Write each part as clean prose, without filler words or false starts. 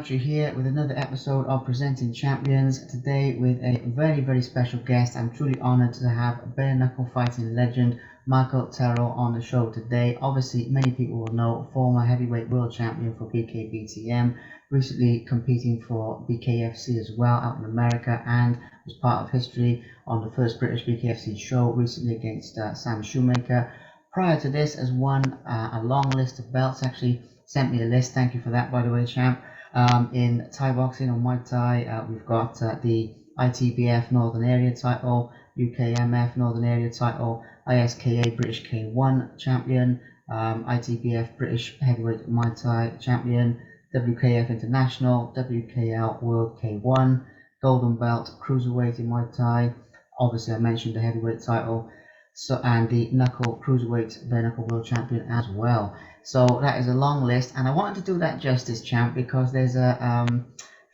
Hartery here with another episode of Presenting Champions. Today with a very, very special guest. I'm truly honored to have bare knuckle fighting legend Michael Terrill on the show today. Obviously, many people will know former heavyweight world champion for BKB, recently competing for BKFC as well out in America, and was part of history on the first British BKFC show recently against Sam Shoemaker. Prior to this, has won a long list of belts. Actually sent me a list, thank you for that, by the way, champ. In Thai boxing or Muay Thai, we've got the ITBF Northern Area title, UKMF Northern Area title, ISKA British K1 champion, ITBF British Heavyweight Muay Thai champion, WKF International, WKL World K1, Golden Belt Cruiserweight in Muay Thai. Obviously, I mentioned the heavyweight title, and the Knuckle Cruiserweight Bare Knuckle World Champion as well. So that is a long list, and I wanted to do that justice, champ, because there's a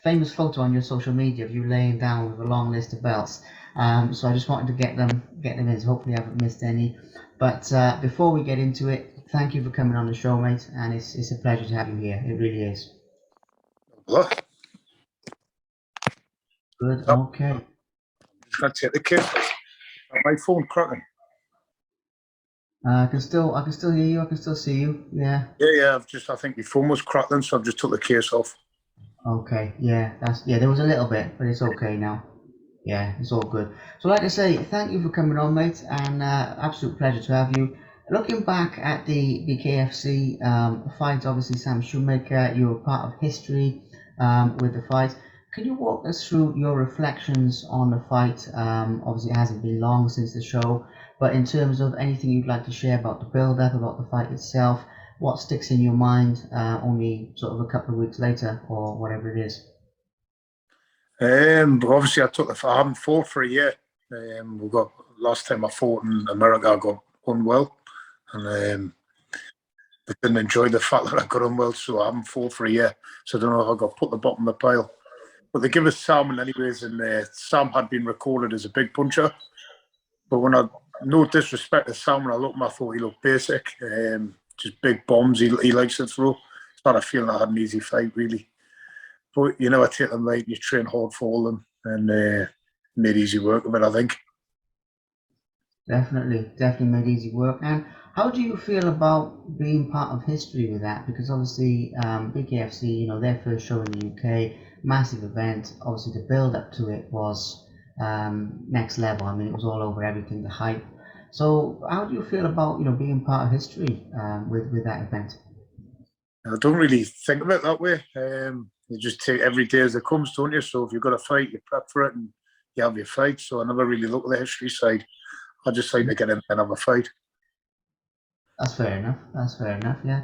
famous photo on your social media of you laying down with a long list of belts. So I just wanted to get them in. So hopefully I haven't missed any. But before we get into it, thank you for coming on the show, mate, and it's a pleasure to have you here. It really is. Look. Good. Okay. Just gonna take the case. My phone cracking. I can still hear you. I can still see you. Yeah. Yeah. I think my phone was crackling, so I've just took the case off. Okay. Yeah. There was a little bit, but it's okay now. Yeah, it's all good. So like I say, thank you for coming on, mate, and absolute pleasure to have you. Looking back at the BKFC fight, obviously Sam Shoemaker, you were part of history with the fight. Can you walk us through your reflections on the fight? Obviously it hasn't been long since the show, but in terms of anything you'd like to share about the build-up, about the fight itself, what sticks in your mind only sort of a couple of weeks later, or whatever it is? Obviously I haven't fought for a year. Last time I fought in America, I got unwell, and I didn't enjoy the fact that I got unwell, so I haven't fought for a year. So I don't know if I got put the bottom of the pile. But they give us Sam anyways, and Sam had been recorded as a big puncher. But no disrespect to Sam, when I looked at him, I thought he looked basic. Just big bombs he likes to throw. It's not a feeling I had an easy fight, really. But I take them light, you train hard for them, and made easy work of it, I think. Definitely made easy work. And how do you feel about being part of history with that? Because obviously BKFC, their first show in the UK, massive event. Obviously the build up to it was next level. I mean, it was all over everything, the hype. So how do you feel about being part of history with that event? I don't really think of it that way. You just take every day as it comes, don't you? So if you've got a fight, you prep for it and you have your fight. So I never really look at the history side. I just like to get in and have a fight. That's fair enough, yeah.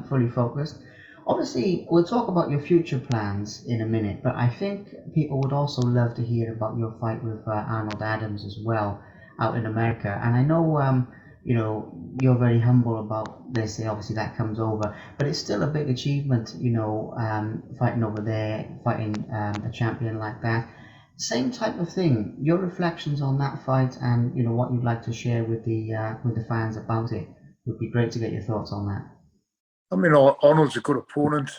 Fully focused. Obviously, we'll talk about your future plans in a minute, but I think people would also love to hear about your fight with Arnold Adams as well out in America. And I know, you're very humble about this. Obviously, that comes over, but it's still a big achievement, fighting over there, fighting a champion like that. Same type of thing. Your reflections on that fight, and what you'd like to share with the fans about it, would be great to get your thoughts on that. I mean, Arnold's a good opponent.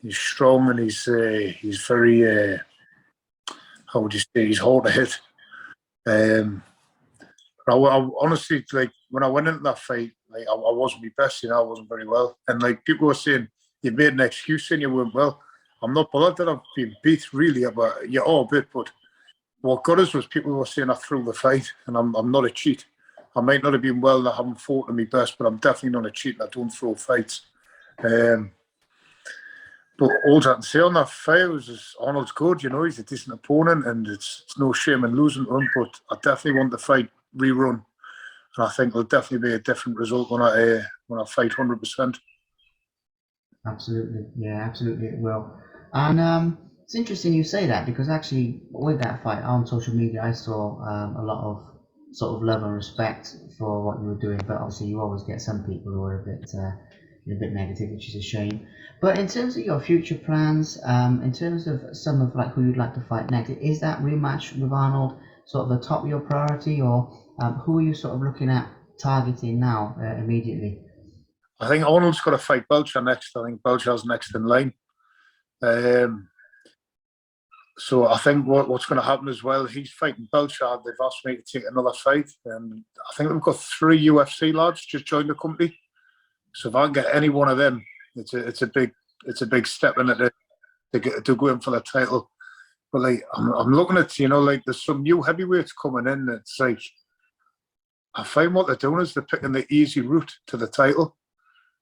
He's strong and he's very how would you say? He's hard to hit. I honestly, like, when I went into that fight, like, I wasn't my best. I wasn't very well, and like people were saying, you made an excuse and you weren't well. I'm not bothered that I've been beat, really, but a bit. But what got us was people were saying I threw the fight, and I'm not a cheat. I might not have been well, I haven't fought to my best, but I'm definitely not a cheat. I don't throw fights. But all I can say on that fight was Arnold's good. He's a decent opponent, and it's no shame in losing to him. But I definitely want the fight rerun, and I think it'll definitely be a different result when I fight 100%. Absolutely, yeah, absolutely it will. And it's interesting you say that, because actually with that fight on social media, I saw a lot of sort of love and respect for what you were doing. But obviously, you always get some people who are a bit negative, which is a shame. But in terms of your future plans, in terms of some of like who you'd like to fight next, is that rematch with Arnold sort of the top of your priority, or who are you sort of looking at targeting now immediately? I think Arnold's got to fight Belcher next. I think Belcher's next in line. Um, so I think what's going to happen as well, he's fighting Belchard. They've asked me to take another fight. And I think we've got 3 UFC lads just joined the company. So if I can get any one of them, it's a big step in it to go in for the title. But like I'm looking at, like there's some new heavyweights coming in. It's like I find what they're doing is they're picking the easy route to the title.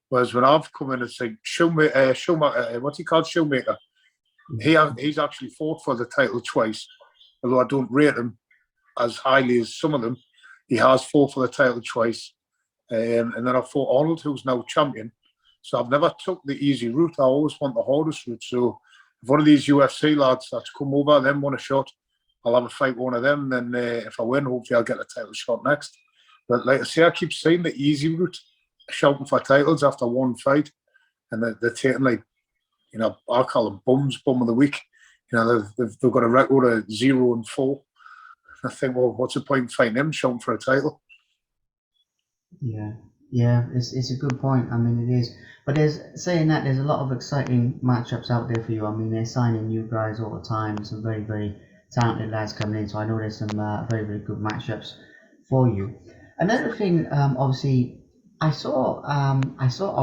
Whereas when I've come in, it's like Shoemaker, what's he called? Shoemaker. He's actually fought for the title twice, although I don't rate him as highly as some of them. He has fought for the title twice. And then I fought Arnold, who's now champion. So I've never took the easy route. I always want the hardest route. So if one of these UFC lads that's come over, them want a shot, I'll have a fight with one of them. Then if I win, hopefully I'll get the title shot next. But like I say, I keep saying the easy route, shouting for titles after one fight. And they're taking like, I call them bum of the week. They've got a record of 0-4. I think, well, what's the point in fighting him shouting for a title? Yeah, it's a good point. I mean, it is. But there's a lot of exciting matchups out there for you. I mean, they're signing new guys all the time. Some very, very talented lads coming in. So I know there's some very, very good matchups for you. Another thing, obviously, I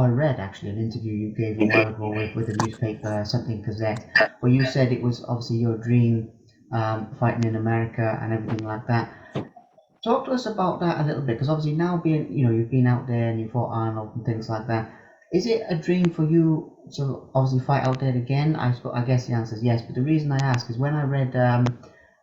read actually an interview you gave a while ago with the newspaper, something Gazette, where you said it was obviously your dream fighting in America and everything like that. Talk to us about that a little bit, because obviously now you've been out there and you fought Arnold and things like that. Is it a dream for you to obviously fight out there again? I guess the answer is yes, but the reason I ask is when I read, I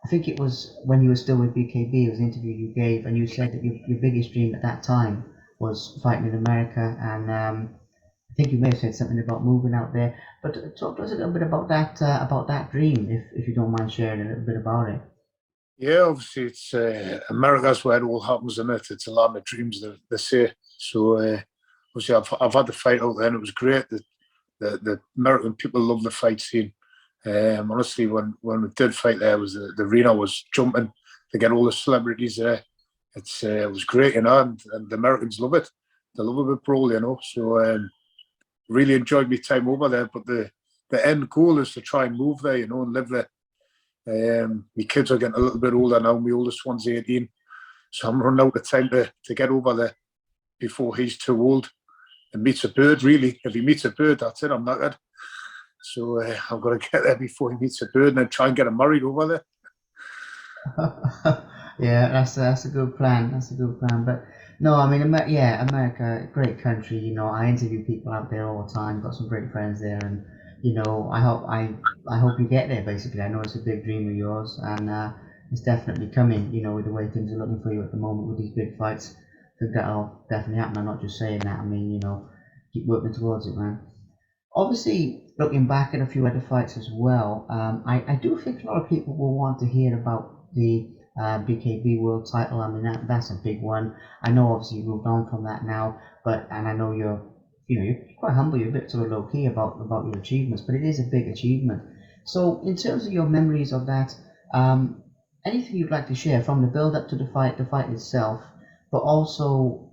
think it was when you were still with BKB, it was an interview you gave, and you said that your biggest dream at that time was fighting in America, and I think you may have said something about moving out there. But talk to us a little bit about that dream, if you don't mind sharing a little bit about it. Yeah, obviously it's America's where it all happens, isn't it? It's a land of dreams, they say. So obviously I've had the fight out there and it was great. The American people love the fight scene. Honestly, when we did fight there, the arena was jumping to get all the celebrities there. It was great, and the Americans love it. They love a bit brawl, So really enjoyed my time over there. But the end goal is to try and move there, and live there. My kids are getting a little bit older now. My oldest one's 18, so I'm running out of time to get over there before he's too old and meets a bird. Really, if he meets a bird, that's it. I'm knackered. So I've got to get there before he meets a bird, and then try and get him married over there. Yeah, that's a good plan. That's a good plan. But no, I mean, America, great country. I interview people out there all the time. Got some great friends there, and I hope you get there. Basically, I know it's a big dream of yours, and it's definitely coming. With the way things are looking for you at the moment with these big fights, I think that'll definitely happen. I'm not just saying that. I mean, keep working towards it, man. Obviously, looking back at a few other fights as well, I do think a lot of people will want to hear about the BKB World Title. I mean, that's a big one. I know obviously you moved on from that now, and I know you're quite humble. You're a bit sort of low key about your achievements, but it is a big achievement. So, in terms of your memories of that, anything you'd like to share from the build up to the fight itself, but also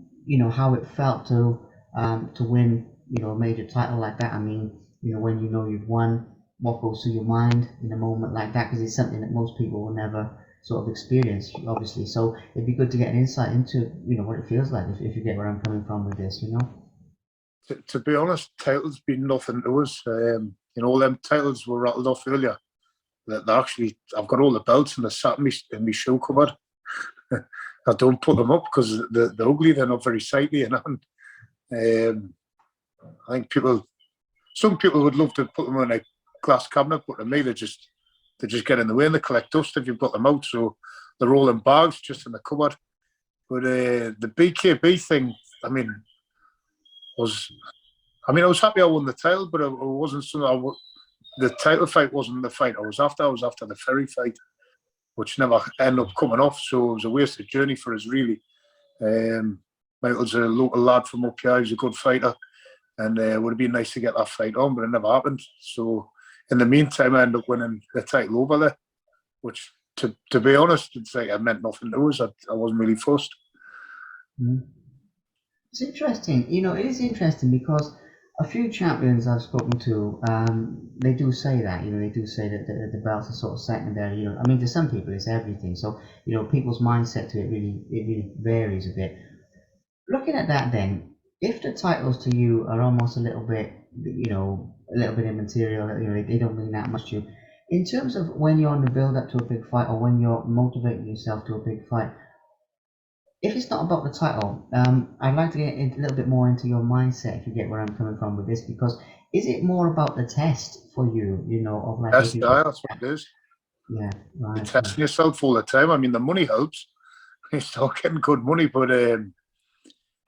how it felt to win a major title like that. I mean, when you've won, what goes through your mind in a moment like that, because it's something that most people will never sort of experience, obviously. So it'd be good to get an insight into what it feels like, if you get where I'm coming from with this. To be honest, titles been nothing to us. All them titles were rattled off earlier. That actually, I've got all the belts and they're sat in my shoe cupboard. I don't put them up because they're ugly. They're not very sightly, I think some people would love to put them in a glass cabinet, but to me they just get in the way and they collect dust if you've got them out. So they're all in bags just in the cupboard. But the BKB thing, I was happy I won the title, but it wasn't something the title fight wasn't the fight I was after. I was after the ferry fight, which never ended up coming off. So it was a wasted journey for us, really. Michael's a local lad from up here. He's a good fighter. And it would have been nice to get that fight on, but it never happened. So in the meantime, I ended up winning the title over there, which, to be honest, it meant nothing to us. I wasn't really fussed. Mm-hmm. It's interesting. It is interesting because A few champions I've spoken to, they do say that, they do say that the belts are sort of secondary. I mean, to some people it's everything. So, people's mindset to it really varies a bit. Looking at that, then, if the titles to you are almost a little bit, a little bit immaterial, they don't mean that much to you. In terms of when you're on the build up to a big fight or when you're motivating yourself to a big fight, if it's not about the title, I'd like to get a little bit more into your mindset, if you get where I'm coming from with this, because is it more about the test for you, of like if Yes, you, yeah, that's what it is. yeah, You're right, testing yourself all the time. I mean, the money helps. You start getting good money, but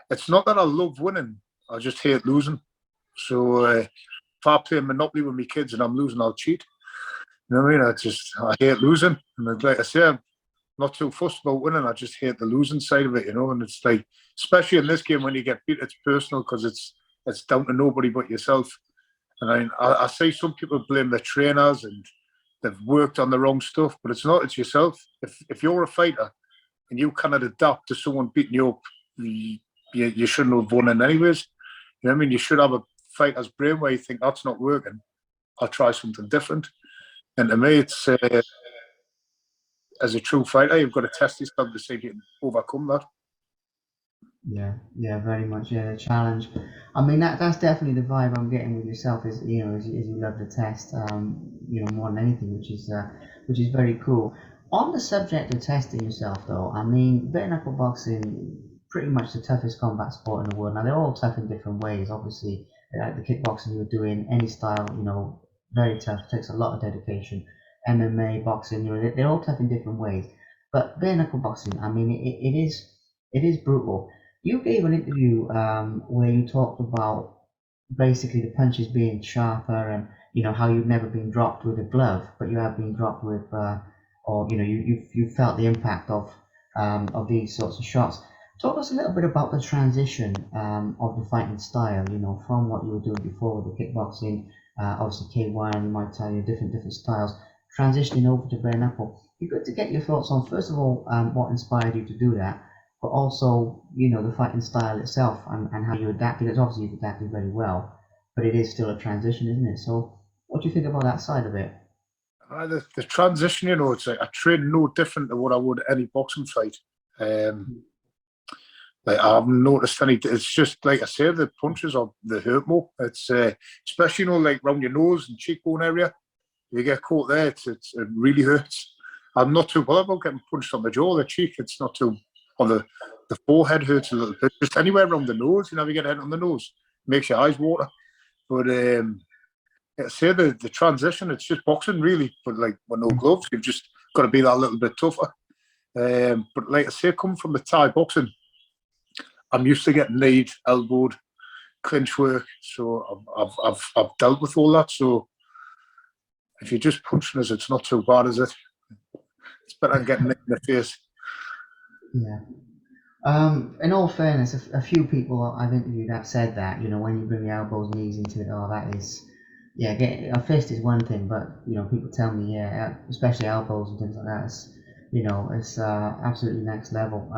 it's not that I love winning. I just hate losing. So if I play Monopoly with my kids and I'm losing, I'll cheat. You know what I mean? I hate losing. And like I say, I'm not too fussed about winning. I just hate the losing side of it, And it's like, especially in this game, when you get beat, it's personal because it's down to nobody but yourself. And I see some people blame their trainers and they've worked on the wrong stuff, but it's not. It's yourself. If you're a fighter and you cannot adapt to someone beating you up, you shouldn't have won in anyways. You know what I mean? You should have a fighter's brain where you think that's not working. I'll try something different. And to me, it's as a true fighter, you've got to test yourself to see if you can overcome that. yeah, very much, yeah, the challenge. I mean, that's definitely the vibe I'm getting with yourself is, is you love the test, more than anything, which is very cool. On the subject of testing yourself, though, I mean, bare knuckle boxing, pretty much the toughest combat sport in the world. Now, they're all tough in different ways, obviously. Like the kickboxing you were doing, any style, very tough, takes a lot of dedication. MMA, boxing, they're all tough in different ways. But bare knuckle boxing, I mean, it is brutal. You gave an interview where you talked about basically the punches being sharper and how you've never been dropped with a glove, but you have been dropped with, or you felt the impact of these sorts of shots. Talk us a little bit about the transition of the fighting style, from what you were doing before with the kickboxing, obviously K1, Muay Thai, different styles, transitioning over to bare knuckle. It'd be good to get your thoughts on, first of all, what inspired you to do that, but also, the fighting style itself and how you adapt it. It's obviously you've adapted very well, but it is still a transition, isn't it? So, what do you think about that side of it? The transition, it's like I train no different to what I would any boxing fight. Um, like I haven't noticed any. It's just like I say, the punches are the hurt more. It's especially like round your nose and cheekbone area. You get caught there, it really hurts. I'm not too bothered about getting punched on the jaw, the cheek. It's not too on the forehead hurts a little bit. Just anywhere around the nose, you get a hit on the nose, makes your eyes water. But I say the transition, it's just boxing really, but like with no gloves, you've just got to be that little bit tougher. But like I say, coming from the Thai boxing, I'm used to getting kneed, elbowed, clinch work, so I've dealt with all that. So if you're just punching us, it's not too bad, is it? It's better than getting in the face. Yeah. In all fairness, a few people I've interviewed have said that, when you bring your elbows, knees into it, oh, that is, yeah, a fist is one thing, but, people tell me, yeah, especially elbows and things like that, it's absolutely next level.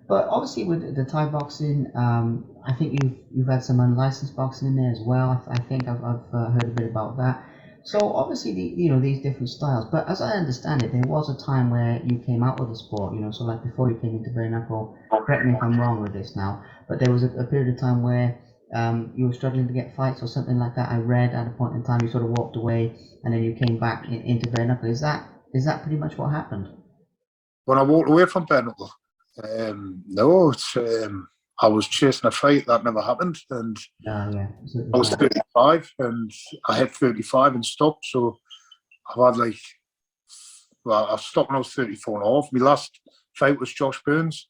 But obviously with the Thai boxing, I think you've had some unlicensed boxing in there as well. I think I've heard a bit about that. So obviously these different styles. But as I understand it, there was a time where you came out of the sport. So like before you came into bare knuckle. Correct me if I'm wrong with this now. But there was a period of time where you were struggling to get fights or something like that. I read at a point in time you sort of walked away and then you came back into bare knuckle. Is that pretty much what happened? When I walked away from Bernacle, no, I was chasing a fight that never happened, and Yeah, absolutely I was right. 35, and I hit 35 and stopped. So I've had well, I stopped when I was 34 and a half. My last fight was Josh Burns,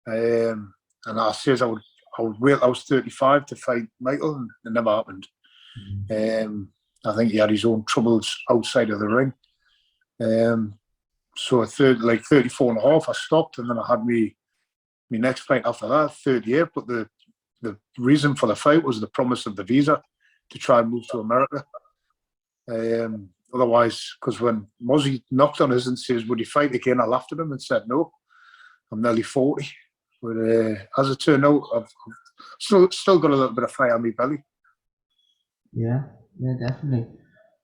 and I says I would wait till I was 35 to fight Michael, and it never happened. I think he had his own troubles outside of the ring. So at 34 and a half, I stopped, and then I had my next fight after that, 38. But the reason for the fight was the promise of the visa to try and move to America. Otherwise, because when Mozzie knocked on us and says, "Would you fight again?" I laughed at him and said, "No, I'm nearly 40." But as it turned out, I've still got a little bit of fire on my belly. Yeah, yeah, definitely.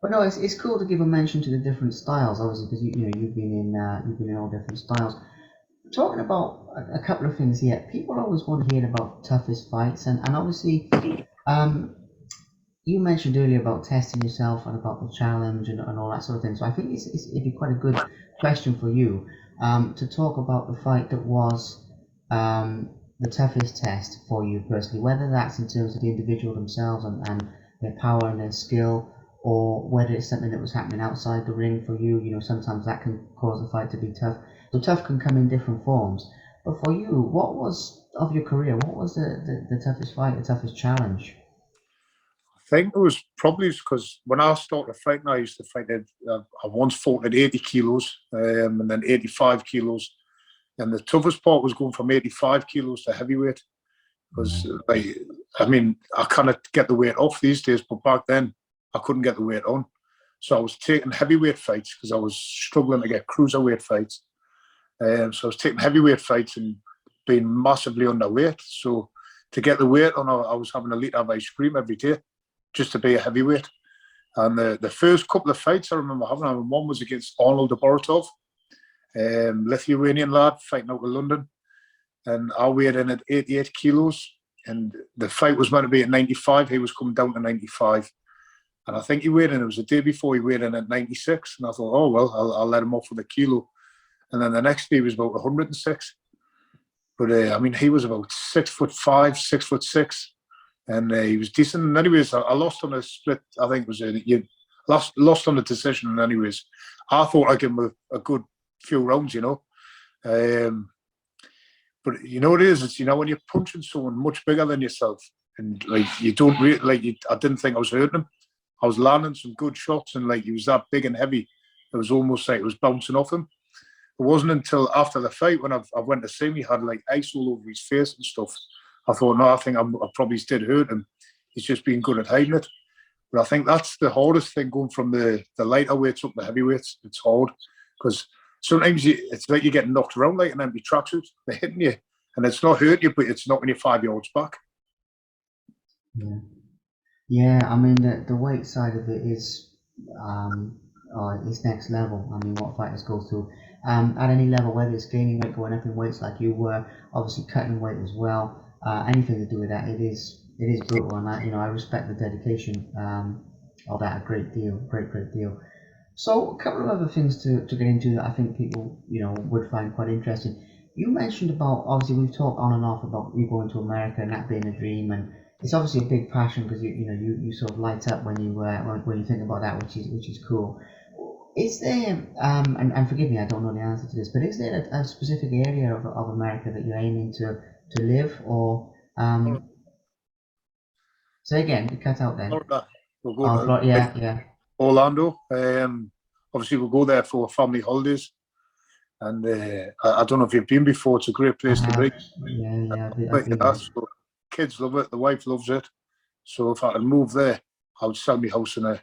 But no, it's cool to give a mention to the different styles, obviously, because you've been in all different styles. Talking about a couple of things here, people always want to hear about toughest fights, and obviously, um, you mentioned earlier about testing yourself and about the challenge and all that sort of thing. So I think it'd be quite a good question for you to talk about the fight that was the toughest test for you personally, whether that's in terms of the individual themselves and their power and their skill, or whether it's something that was happening outside the ring for you. You know, sometimes that can cause the fight to be tough. So tough can come in different forms. But for you, what was of your career? What was the toughest fight, the toughest challenge? I think it was probably because when I started fighting, I used to fight at, I once fought at 80 kilos and then 85 kilos. And the toughest part was going from 85 kilos to heavyweight because, like, I mean, I kind of get the weight off these days, but back then I couldn't get the weight on. So I was taking heavyweight fights because I was struggling to get cruiserweight fights. So I was taking heavyweight fights and being massively underweight. So to get the weight on, I was having a litre of ice cream every day just to be a heavyweight. And the first couple of fights I remember having, one was against Arnold Boratov, Lithuanian lad fighting out of London. And I weighed in at 88 kilos. And the fight was meant to be at 95. He was coming down to 95. And I think he weighed in, it was the day before he weighed in at 96. And I thought, oh, well, I'll let him off with a kilo. And then the next day he was about 106. But I mean, he was about 6'5", 6'6", and he was decent. And anyways, I lost on a split. I think it was you lost on a decision. And anyways, I thought I'd give him a good few rounds, you know. But you know what it is? It's, you know, when you're punching someone much bigger than yourself, and like you don't really I didn't think I was hurting him. I was landing some good shots, and like he was that big and heavy, it was almost like it was bouncing off him. It wasn't until after the fight when I went to see him, he had like ice all over his face and stuff. I thought, no, I think I probably did hurt him. He's just being good at hiding it. But I think that's the hardest thing going from the lighter weights up to the heavyweights. It's hard because sometimes it's like you're getting knocked around like an empty tracksuit. They're hitting you, and it's not hurting you, but it's knocking you 5 yards back. Yeah. Yeah, I mean the weight side of it is it's next level. I mean what fighters go through at any level, whether it's gaining weight, going up in weights like you were, obviously cutting weight as well. Anything to do with that, it is brutal, and I respect the dedication of that a great deal, great deal. So a couple of other things to get into that I think people would find quite interesting. You mentioned about obviously we've talked on and off about you going to America and that being a dream, and it's obviously a big passion because you sort of light up when you think about that, which is cool. Is there and forgive me, I don't know the answer to this, but is there a specific area of America that you're aiming to live, or say again, you cut out then. Florida. We'll go Oh, to Yeah, yeah. Orlando. Obviously, we'll go there for family holidays. And I don't know if you've been before. It's a great I place to have. be. Yeah, I've But been yeah, there. so kids love it. The wife loves it. So if I could move there, I would sell my house in a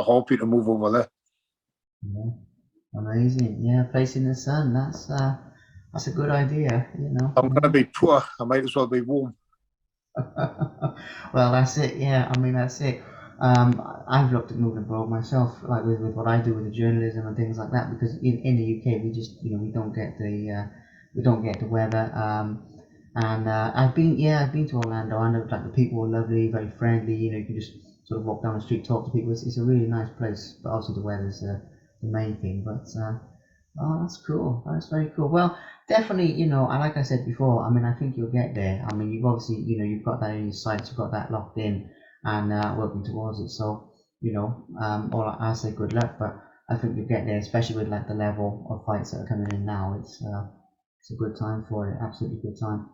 heartbeat to move over there. Yeah, amazing. Yeah, place in the sun. That's a good idea. I'm going to be poor. I might as well be warm. Well, that's it. Yeah, I mean that's it. I've looked at moving abroad myself, like with what I do with the journalism and things like that, because in the UK we just we don't get the weather. And I've been to Orlando. I know like the people are lovely, very friendly. You can just sort of walk down the street, talk to people. It's a really nice place, but obviously the weather's the main thing. But oh, that's cool. That's very cool. Well, definitely, and like I said before, I mean, I think you'll get there. I mean, you've obviously, you've got that in your sights, you've got that locked in, and working towards it. So, all I say good luck, but I think you'll get there, especially with like the level of fights that are coming in now. It's a good time for it. Absolutely good time.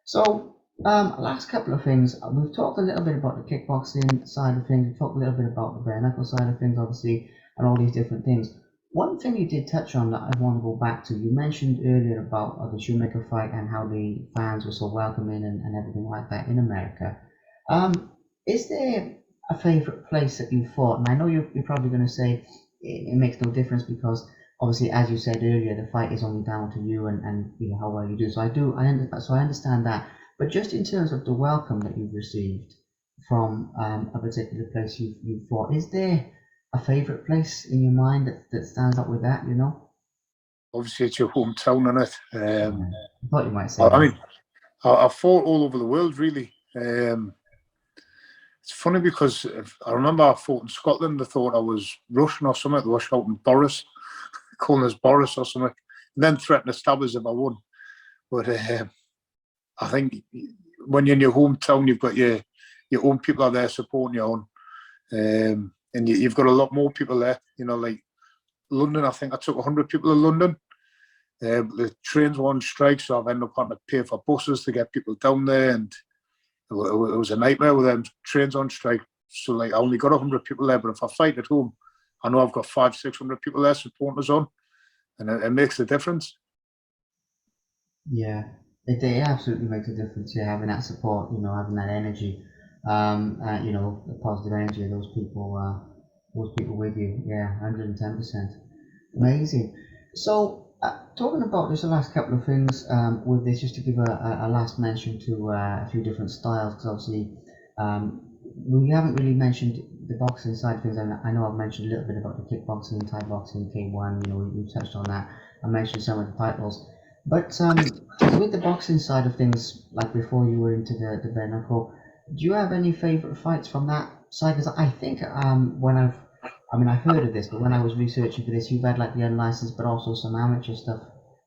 So, last couple of things. We've talked a little bit about the kickboxing side of things. We've talked a little bit about the bare knuckle side of things, obviously, and all these different things. One thing you did touch on that I want to go back to, you mentioned earlier about the Shoemaker fight and how the fans were so welcoming and everything like that in America. Is there a favourite place that you fought? And I know you're probably going to say it makes no difference because obviously, as you said earlier, the fight is only down to you and how well you do. So I understand that. But just in terms of the welcome that you've received from a particular place you've fought. Is there a favourite place in your mind that stands up with that? You know. Obviously, it's your hometown, innit? I thought you might say I that. mean, I've fought all over the world, really. It's funny because I remember I fought in Scotland. They thought I was Russian or something. They were shouting Boris, calling us Boris or something, and then threatened to stab us if I won. But I think when you're in your hometown, you've got your own people are there supporting you on, and you've got a lot more people there. You know, like London. I think I took 100 people to London. The trains were on strike, so I've ended up having to pay for buses to get people down there, and it was a nightmare with them trains on strike. So like I only got 100 people there, but if I fight at home, I know I've got 500-600 people there supporting us on, and it makes a difference. Yeah, it absolutely makes a difference. Yeah, having that support, you know, having that energy, you know, the positive energy of those people with you. Yeah, 110%. Amazing. So, talking about just the last couple of things with this, just to give a last mention to a few different styles, because obviously we haven't really mentioned the boxing side of things. And I know I've mentioned a little bit about the kickboxing, Thai boxing, K1. You know, we touched on that. I mentioned some of the titles, but with the boxing side of things, like before you were into the bare knuckle, do you have any favorite fights from that side? Because I think I mean, I've heard of this, but when I was researching for this, you've had like the unlicensed, but also some amateur stuff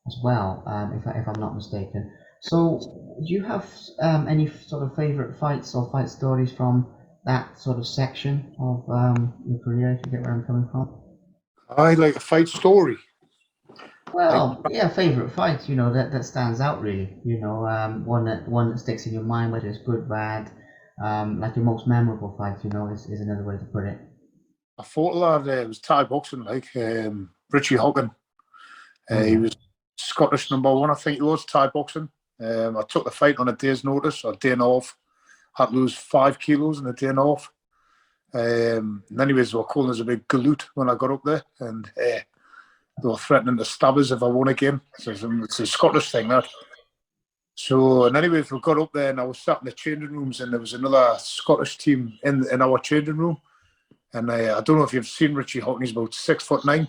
as well, if I'm not mistaken. So, do you have any sort of favorite fights or fight stories from that sort of section of your career? If you get where I'm coming from. I like a fight story. Like Well, yeah, favorite fight, you know, that stands out really. You know, one that sticks in your mind, whether it's good, bad, like your most memorable fight. You know, is another way to put it. I fought a lad. It was Thai boxing, like Richie Hogan. Oh He yeah. was Scottish '1, I think he was Thai boxing. I took the fight on a day's notice, or a day and a half. Had to lose 5 kilos in a day and a half. And anyways, they were calling us a big galoot when I got up there, and they were threatening to stab us if I won again. So it's a Scottish thing, that. So, and anyways, we got up there, and I was sat in the changing rooms, and there was another Scottish team in our changing room. And I don't know if you've seen Richie Houghton, he's about 6'9".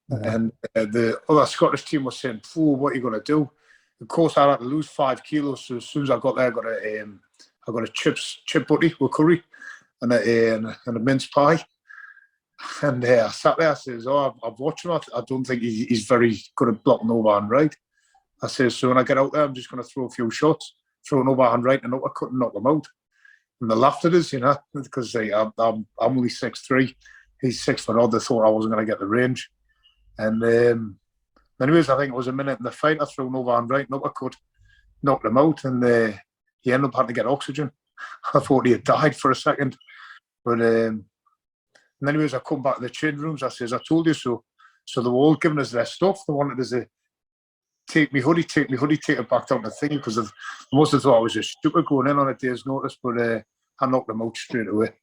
Yeah. And the other Scottish team was saying, "Fool, what are you going to do?" Of course, I had to lose 5 kilos. So as soon as I got there, I got a chip butty with curry and a mince pie. And I sat there. I says, "Oh, I've watched him. I don't think he's very good at blocking overhand right." I says, "So when I get out there, I'm just going to throw a few shots, throw an overhand right and uppercut and knock him out." And they laughed at us, you know, because I'm only 6'3". He's 6 foot odd. They thought I wasn't going to get the range. And anyways, I think it was a minute in the fight. I threw an overhand right and uppercut, knocked him out, and he ended up having to get oxygen. I thought he had died for a second. But and anyways, I come back to the change rooms. I says, "I told you so." So they were all giving us their stuff. They wanted us to take me hoodie, take it back down to the thing, because most of them thought I was just stupid going in on a day's notice. But I knocked them out straight away.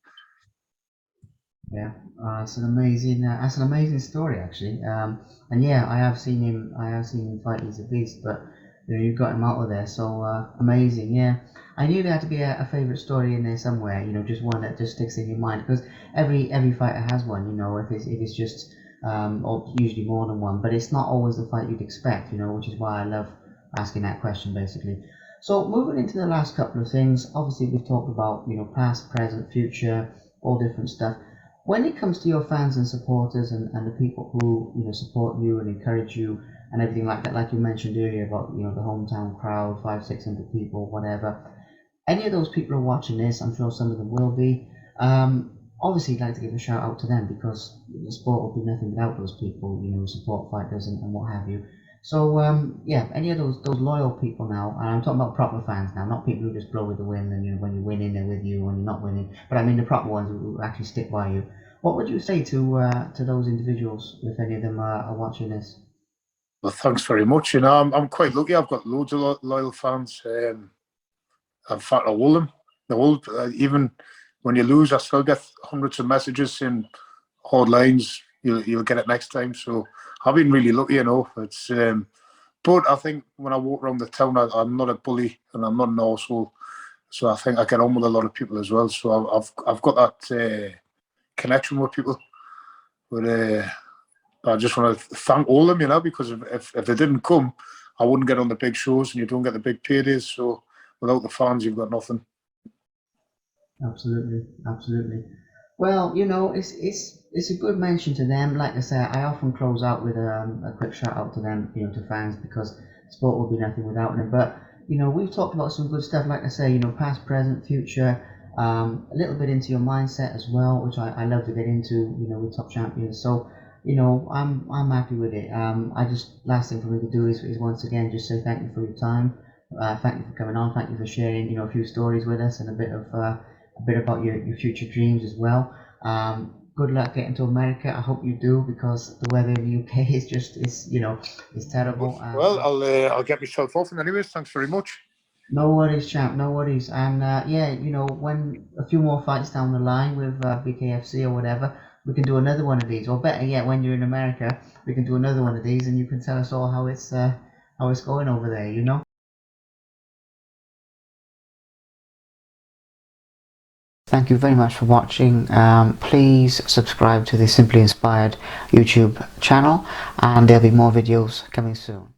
Yeah, that's an amazing story actually. And yeah, I have seen him fight. He's a beast, but you know, you got him out of there, so amazing. Yeah, I knew there had to be a favorite story in there somewhere. You know, just one that just sticks in your mind because every fighter has one. You know, if it's just or usually more than one, but it's not always the fight you'd expect. You know, which is why I love asking that question basically. So moving into the last couple of things, obviously we've talked about you know past, present, future, all different stuff when it comes to your fans and supporters and the people who you know support you and encourage you and everything like that, like you mentioned earlier about you know the hometown crowd, 500-600 people, whatever. Any of those people are watching this, I'm sure some of them will be. Obviously, I'd like to give a shout out to them because the sport would be nothing without those people, you know, who support fighters and what have you. So yeah, any of those loyal people now, and I'm talking about proper fans now, not people who just blow with the wind and you know when you're winning they're with you, when you're not winning. But I mean the proper ones who actually stick by you. What would you say to those individuals if any of them are watching this? Well, thanks very much. You know, I'm quite lucky. I've got loads of loyal fans. In fact, all of them. Even when you lose, I still get hundreds of messages saying hard lines. You'll get it next time. So I've been really lucky, you know. It's but I think when I walk around the town, I'm not a bully and I'm not an arsehole. So I think I get on with a lot of people as well. So I've got that connection with people. But I just want to thank all of them, you know, because if they didn't come, I wouldn't get on the big shows, and you don't get the big paydays. So without the fans, you've got nothing. Absolutely, absolutely. Well, you know, it's a good mention to them. Like I say, I often close out with a quick shout out to them, you know, to fans, because sport would be nothing without them. But you know, we've talked about some good stuff. Like I say, you know, past, present, future. A little bit into your mindset as well, which I love to get into. You know, with top champions. So you know, I'm happy with it. I just last thing for me to do is once again just say thank you for your time. Thank you for coming on. Thank you for sharing, you know, a few stories with us and a bit about your future dreams as well. Good luck getting to America. I hope you do, because the weather in the UK is just is you know is terrible. Well, I'll get myself off, and anyways, thanks very much. No worries, champ. No worries. And yeah, you know, when a few more fights down the line with BKFC or whatever, we can do another one of these. Or better yet, when you're in America, we can do another one of these, and you can tell us all how it's going over there. You know. Thank you very much for watching. Please subscribe to the Simply Inspired YouTube channel, and there'll be more videos coming soon.